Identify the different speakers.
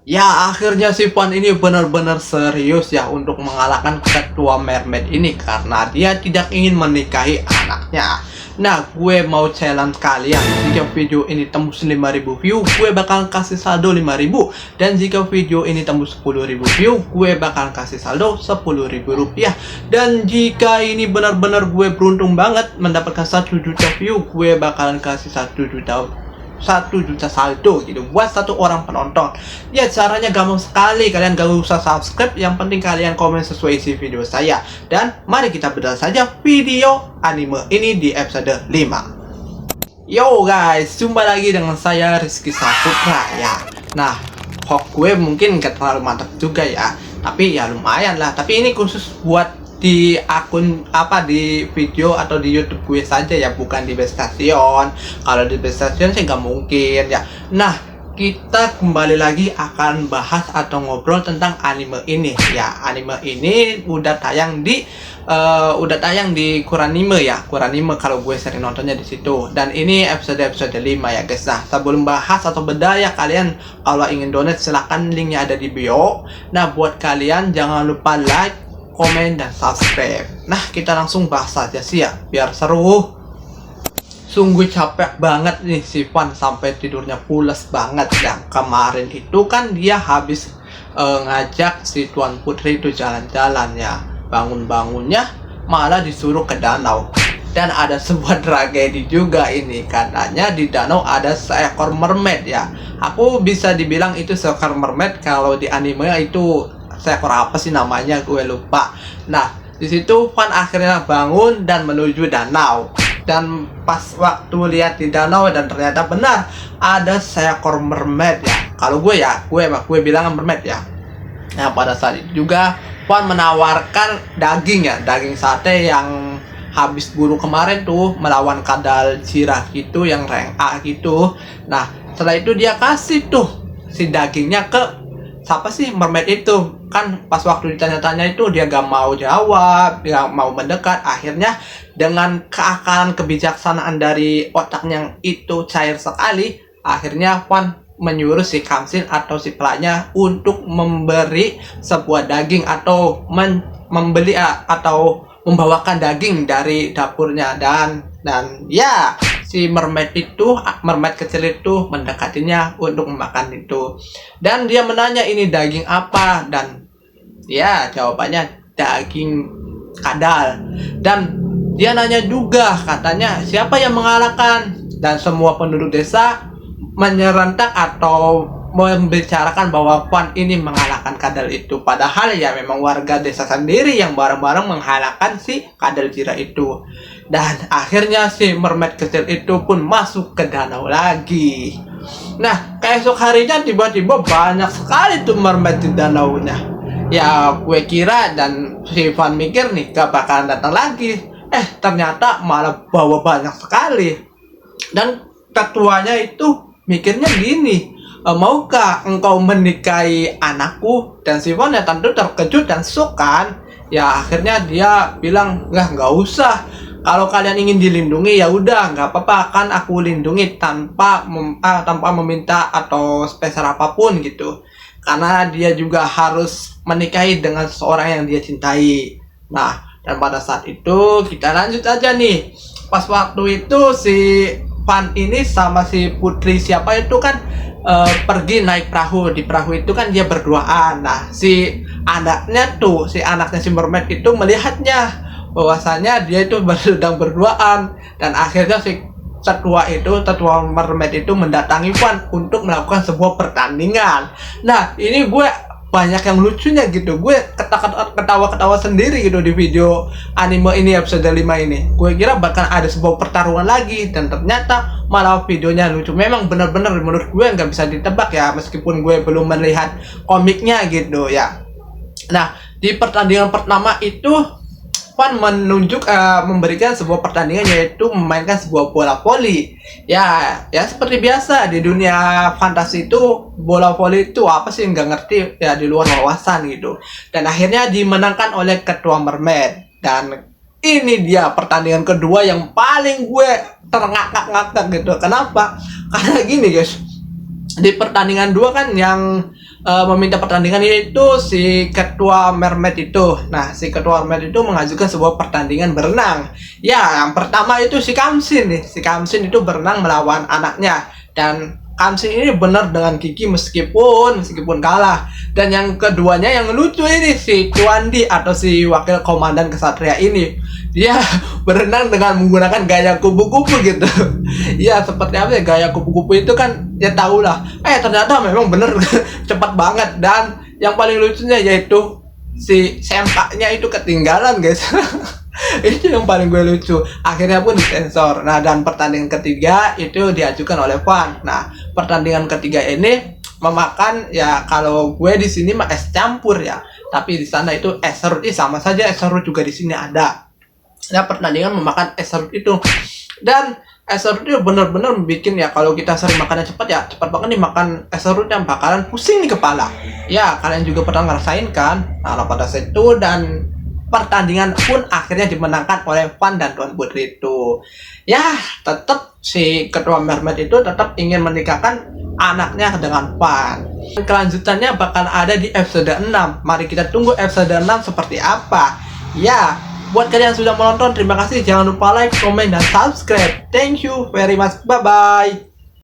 Speaker 1: Ya, akhirnya si Van ini benar-benar serius ya untuk mengalahkan ketua mermaid ini karena dia tidak ingin menikahi anaknya. Nah, gue mau challenge kalian. Jika video ini tembus 5.000 view, gue bakal kasih saldo 5.000. Dan jika video ini tembus 10.000 view, gue bakal kasih saldo 10.000 rupiah. Dan jika ini benar-benar gue beruntung banget mendapatkan 1 juta view, gue bakalan kasih 1 juta saldo gitu buat satu orang penonton. Ya, caranya gampang sekali, kalian gak usah subscribe, yang penting kalian komen sesuai isi video saya. Dan mari kita bedah saja video anime ini di episode 5. Yo guys, jumpa lagi dengan saya Rizky Saputra ya. Nah, hook gue mungkin gak terlalu mantap juga ya, tapi ya lumayan lah. Tapi ini khusus buat di akun di video atau di YouTube gue saja ya, bukan di base station. Kalau di base station sih nggak mungkin ya. Nah, kita kembali lagi akan bahas atau ngobrol tentang anime ini ya. Anime ini udah tayang di Kuranime ya. Kuranime kalau gue sering nontonnya di situ. Dan ini episode 5 ya guys. Nah, sebelum bahas atau bedah ya, kalian kalau ingin donate silahkan, linknya ada di bio. Nah, buat kalian jangan lupa like, komen, dan subscribe. Nah, kita langsung bahas saja sih ya, biar seru. Sungguh capek banget nih si Van, sampai tidurnya pules banget ya. Kemarin itu kan dia habis ngajak si Tuan Putri itu jalan-jalan ya. Bangun-bangunnya malah disuruh ke danau. Dan ada sebuah tragedi juga ini. Katanya di danau ada seekor mermaid ya. Aku bisa dibilang itu seekor mermaid, kalau di anime itu seekor apa sih namanya, gue lupa. Nah, di situ Van akhirnya bangun dan menuju danau. Dan pas waktu lihat di danau, dan ternyata benar ada seekor mermaid ya. Kalau gue bilang mermaid ya. Nah, pada saat itu juga Van menawarkan daging ya, daging sate yang habis buru kemarin tuh melawan kadal Jirah gitu, yang rank A gitu. Nah, setelah itu dia kasih tuh si dagingnya ke siapa sih mermaid itu. Kan pas waktu ditanya-tanya itu dia gak mau jawab, gak mau mendekat. Akhirnya dengan keakalan kebijaksanaan dari otaknya yang itu cair sekali, akhirnya Van menyuruh si Kamsin atau si pelanya untuk memberi sebuah daging atau membeli atau membawakan daging dari dapurnya. Dan ya, si mermaid kecil itu mendekatinya untuk memakan itu. Dan dia menanya ini daging apa, dan ya jawabannya daging kadal. Dan dia nanya juga, katanya siapa yang mengalahkan, dan semua penduduk desa menyerentak atau membicarakan bahwa Van ini mengalahkan kadal itu. Padahal ya memang warga desa sendiri yang bareng-bareng mengalahkan si kadal Jirah itu. Dan akhirnya si mermaid kecil itu pun masuk ke danau lagi. Nah, keesok harinya tiba-tiba banyak sekali tuh mermaid di danaunya. Ya, gue kira dan si Van mikir nih gak bakalan datang lagi. Ternyata malah bawa banyak sekali. Dan ketuanya itu mikirnya gini, maukah engkau menikahi anakku? Dan si Van ya tentu terkejut dan shock kan. Ya akhirnya dia bilang, nggak usah. Kalau kalian ingin dilindungi ya udah, nggak apa-apa, kan aku lindungi tanpa meminta atau spesial apapun gitu. Karena dia juga harus menikahi dengan seseorang yang dia cintai. Nah, dan pada saat itu kita lanjut aja nih. Pas waktu itu si Van ini sama si Putri siapa itu kan pergi naik perahu. Di perahu itu kan dia berduaan. Nah, si anaknya si mermaid itu melihatnya bahwasanya dia itu sedang berduaan. Dan akhirnya si tetua mermaid itu mendatangi Van untuk melakukan sebuah pertandingan. Nah, ini gue banyak yang lucunya gitu. Gue ketawa-ketawa sendiri gitu di video anime ini episode 5 ini. Gue kira bakal ada sebuah pertarungan lagi, dan ternyata malah videonya lucu. Memang benar-benar menurut gue nggak bisa ditebak ya, meskipun gue belum melihat komiknya gitu ya. Nah, di pertandingan pertama itu Van memberikan sebuah pertandingan, yaitu memainkan sebuah bola voli. Ya seperti biasa di dunia fantasi itu, bola voli itu apa sih nggak ngerti ya, di luar wawasan gitu. Dan akhirnya dimenangkan oleh ketua mermaid. Dan ini dia pertandingan kedua yang paling gue terngakak-ngakak gitu. Kenapa? Karena gini guys, di pertandingan dua kan yang meminta pertandingan itu si ketua mermaid itu. Nah, si ketua mermaid itu mengajukan sebuah pertandingan berenang. Ya, yang pertama itu si Kamsin nih. Si Kamsin itu berenang melawan anaknya, dan Kamsin ini benar dengan gigi meskipun kalah. Dan yang keduanya yang lucu ini si Tuandi atau si wakil komandan kesatria ini. Dia berenang dengan menggunakan gaya kupu-kupu gitu. Ya, seperti apa ya gaya kupu-kupu itu kan ya tahu lah. Ternyata memang bener cepat banget. Dan yang paling lucunya yaitu si sempaknya itu ketinggalan, guys. Itu yang paling gue lucu. Akhirnya pun disensor. Nah, dan pertandingan ketiga itu diajukan oleh Van. Nah, pertandingan ketiga ini memakan ya, kalau gue di sini mah es campur ya, tapi di sana itu es serut. Sama saja, es serut juga di sini ada. Ya, pertandingan memakan es serut itu. Dan es serut itu benar-benar bikin ya, kalau kita sering makannya cepat ya, cepat banget nih makan es serut yang bakalan pusing di kepala. Ya, kalian juga pernah ngerasain kan? Nah, pada saat itu, dan pertandingan pun akhirnya dimenangkan oleh Van dan Tuan Putri itu. Ya, tetap si ketua mermaid itu tetap ingin menikahkan anaknya dengan Van. Kelanjutannya bakal ada di episode 6. Mari kita tunggu episode 6 seperti apa. Ya, buat kalian yang sudah menonton, terima kasih. Jangan lupa like, comment, dan subscribe. Thank you very much. Bye-bye.